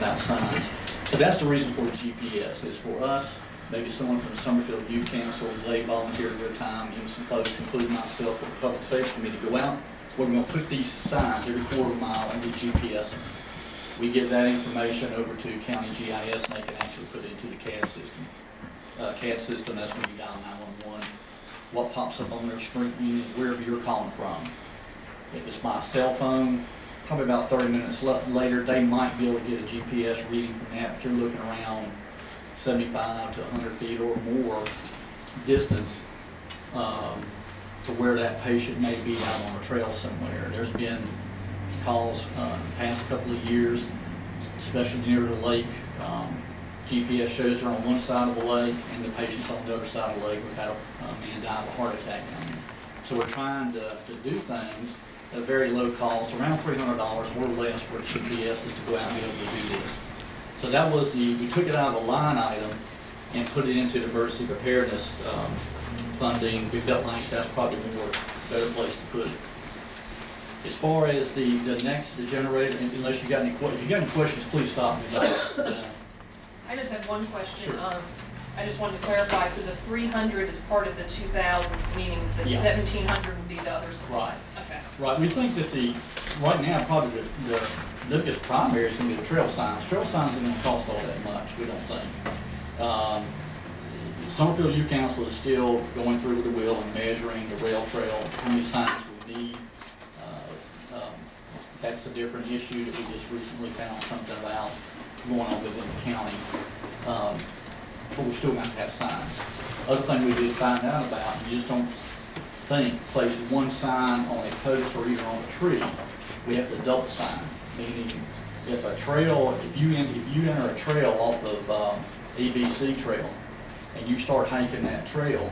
about signs. But that's the reason for the GPS, is for us, maybe someone from the Summerfield Youth Council, they volunteered their time, some folks, including myself, with the Public Safety Committee, go out. We're going to put these signs every quarter mile and we GPS them. We give that information over to County GIS, and they can actually put it into the CAD system. CAD system, that's when you dial 911. What pops up on their screen, wherever you're calling from. If it's by cell phone, probably about 30 minutes later, they might be able to get a GPS reading from that, but you're looking around 75 to 100 feet or more distance to where that patient may be out on a trail somewhere. There's been calls in the past couple of years, especially near the lake. GPS shows they're on one side of the lake and the patient's on the other side of the lake. We've had a man die of a heart attack down there. So we're trying to do things at a very low cost, around $300 or less for GPS just to go out and be able to do this. So that was we took it out of a line item and put it into the emergency preparedness funding. We felt like that's probably more better place to put it. As far as the generator, unless you got any questions, if you got any questions, please stop me. I just had one question. Sure. I just wanted to clarify. So the 300 is part of the 2,000, meaning the 1,700 would be the other supplies. Right. Okay. Right. We think that right now probably the biggest primary is going to be the trail signs. Trail signs aren't going to cost all that much. We don't think. Summerfield Youth Council is still going through with the wheel and measuring the rail trail, how many signs we need. That's a different issue that we just recently found something about going on within the county. But we're still going to have signs. Other thing we did find out about, you just don't place one sign on a post or even on a tree. We have to double sign, meaning if you enter a trail off of ABC trail and you start hiking that trail,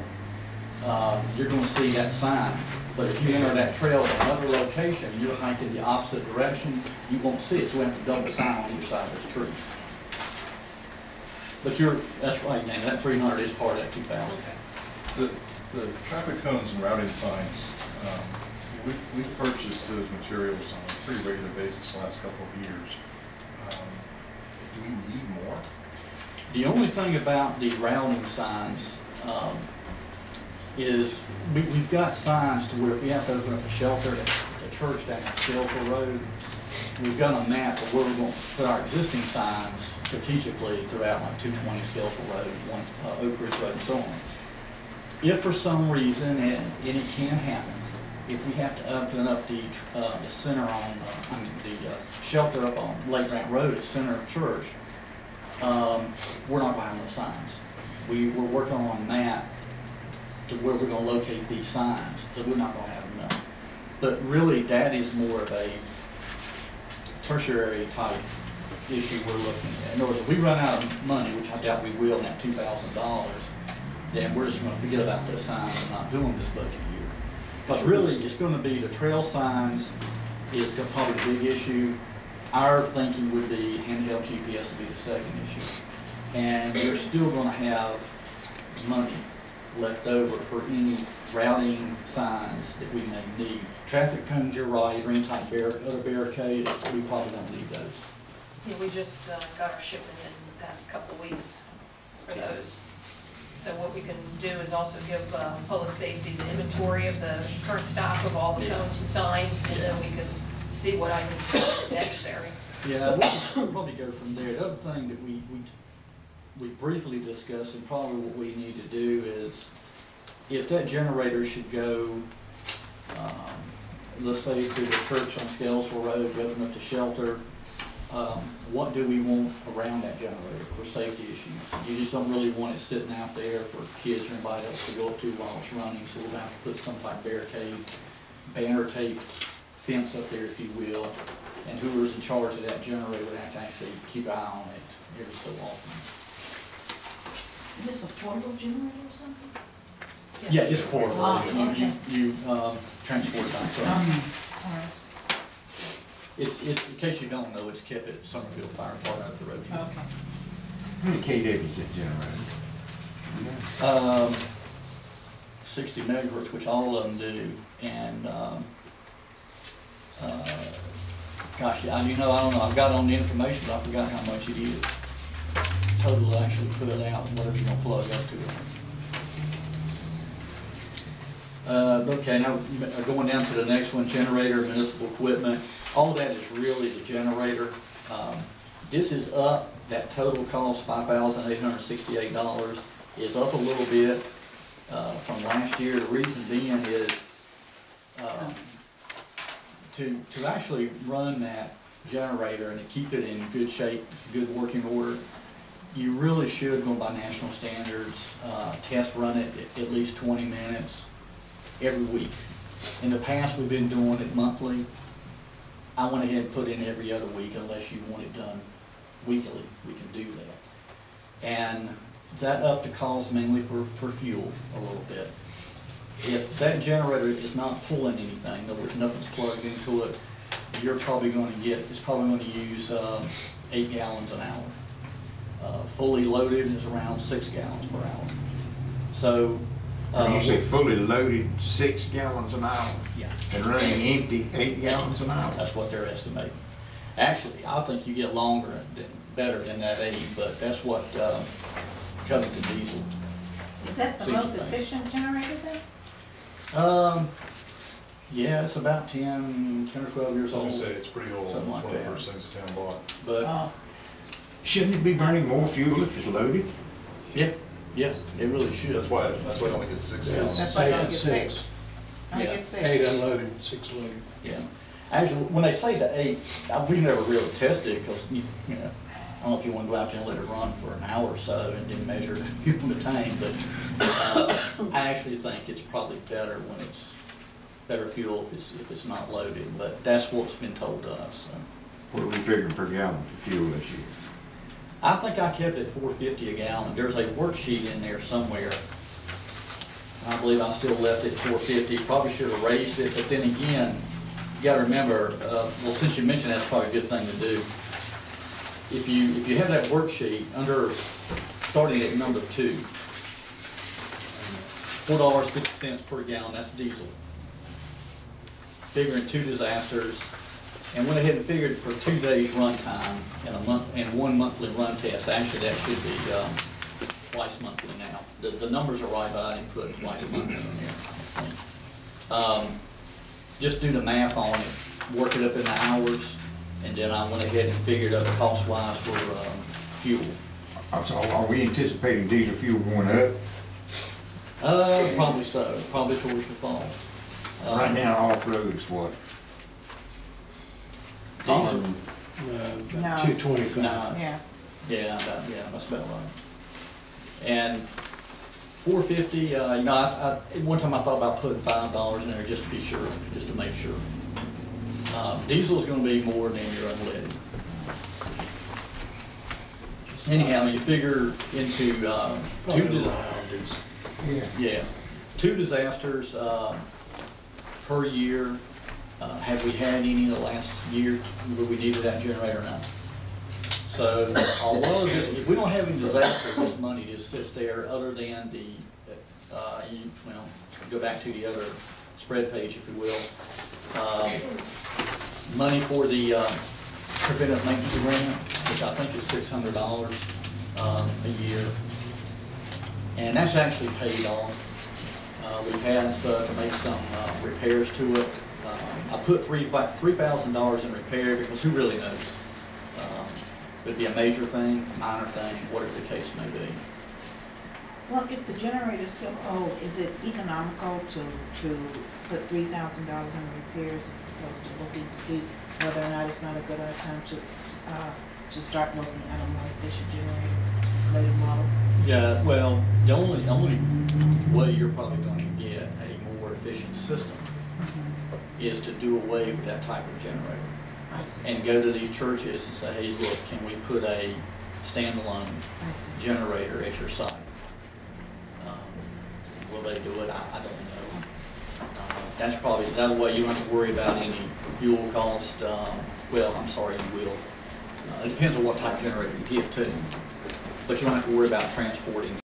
you're going to see that sign. But if you enter that trail at another location and you're hiking the opposite direction, you won't see it, so we have to double sign on either side of this tree. But that's right, Dan, that 300 is part of that 2,000. Okay. The traffic cones and routing signs, we've purchased those materials on a pretty regular basis the last couple of years. Do we need more? The only thing about the routing signs is we've got signs to where if we have to open up a shelter at a church down at Shelter Road, we've got a map of where we're going to put our existing signs strategically throughout, like 220 Skelter Road, Oak Ridge Road, and so on. If for some reason, and it can happen, if we have to open up the center on, the shelter up on Lake Grant Road at Center of Church, we're not buying those signs. We're working on maps to where we're going to locate these signs, so we're not going to have enough. But really, that is more of a tertiary type issue we're looking at. In other words, if we run out of money, which I doubt we will in that $2,000, then we're just going to forget about those signs and not do them this budget year. Because really, it's going to be the trail signs is probably the big issue. Our thinking would be handheld GPS would be the second issue. And we're still going to have money left over for any routing signs that we may need. Traffic cones, you're right, or any type of other barricade, we probably don't need those. Yeah, we just got our shipment in the past couple of weeks for those. So what we can do is also give public safety the inventory of the current stock of all the cones and signs, and then we can see what items are necessary. Yeah, we'll probably go from there. The other thing that we briefly discussed, and probably what we need to do is, if that generator should go, let's say to the church on Scalesville Road, open up the shelter, what do we want around that generator for safety issues? You just don't really want it sitting out there for kids or anybody else to go up to while it's running, so we'll have to put some type of barricade, banner tape, fence up there, if you will, and whoever's in charge of that generator would have to actually keep an eye on it every so often. Is this a portable generator or something? Yes. Yeah, it's portable. Oh, okay. You transport it on truck. All right. It's, in case you don't know, it's kept at Summerfield Fire Department up the road. Okay. How many kW is it generated? 60 megahertz, which all of them do, and Gosh, I don't know, I've got it on the information, but I forgot how much it is. Total actually put it out, whatever you're gonna plug up to it. Okay, now going down to the next one, generator, municipal equipment. All of that is really the generator. This is up, that total cost, $5,868, is up a little bit from last year. The reason being is to actually run that generator and to keep it in good shape, good working order, you really should go by national standards, test run it at least 20 minutes every week. In the past, we've been doing it monthly. I went ahead and put in every other week unless you want it done weekly. We can do that. And that up the cost mainly for fuel a little bit. If that generator is not pulling anything, in other words, nothing's plugged into it, you're probably going to get, it's probably going to use 8 gallons an hour. Fully loaded is around 6 gallons per hour. So. When you say fully loaded, 6 gallons an hour? Yeah. And running empty, 8 gallons an hour? That's what they're estimating. Actually, I think you get longer, better than that 8, but that's what Covington diesel. Is that the seems most to think. efficient generator then? Yeah, it's about 10 or 12 years I was old. gonna say, it's pretty old, Something it's like one of the that. first things the town bought. But, Oh, Shouldn't it be burning more fuel if it's loaded? yeah, yes, it really should. That's why it only gets 6 gallons. that's why I don't Stay get at 6. I only Yeah. get 6. 8 unloaded, 6 loaded. Yeah. Actually, when they say the 8, we've never really tested it because, you know, I don't know if you want to go out there and let it run for an hour or so and then measure the fuel in the tank, but I actually think it's probably better when it's better fuel if it's not loaded, but that's what's been told to us. So. What are we figuring per gallon for fuel this year? I think I kept it at $4.50 a gallon. There's a worksheet in there somewhere. I believe I still left it at $4.50. Probably should have raised it, but then again, you got to remember. Well, since you mentioned that's probably a good thing to do. If you have that worksheet under starting at number 2, $4.50 per gallon. That's diesel. Figuring 2 disasters. And went ahead and figured for 2 days run time and a month and 1 monthly run test. Actually, that should be twice monthly now. The numbers are right, but I didn't put twice monthly in there. Just do the math on it, work it up in the hours, and then I went ahead and figured out the cost-wise for fuel. So are we anticipating diesel fuel going up? Probably so. Probably towards the fall. Right now, off-road is what? Diesel. No. About 225. No. Yeah. Yeah, that's about right. And $4.50, you know, I one time I thought about putting $5 in there just to be sure, just to make sure. Diesel is going to be more than your unleaded. Anyhow, you figure into Yeah. 2 disasters per year. Have we had any in the last year where we needed that generator now? So although if we don't have any disaster, this money just sits there other than the, go back to the other spread page, if you will. Money for the preventive maintenance agreement, which I think is $600 a year. And that's actually paid off. We've had to make some repairs to it. I put $3,000 in repair because who really knows? It'd be a major thing, minor thing, whatever the case may be. Well, if the generator is so old, is it economical to put $3,000 in repairs as opposed to looking to see whether or not it's not a good time to start looking at a more efficient generator, later model? Yeah, well, the only way you're probably going to get a more efficient system is to do away with that type of generator. I see. And go to these churches and say, hey, look, can we put a standalone I see. generator at your site? Will they do it? I don't know. That's probably, that way you don't have to worry about any fuel cost. Well, I'm sorry, you will. It depends on what type of generator you get too. But you don't have to worry about transporting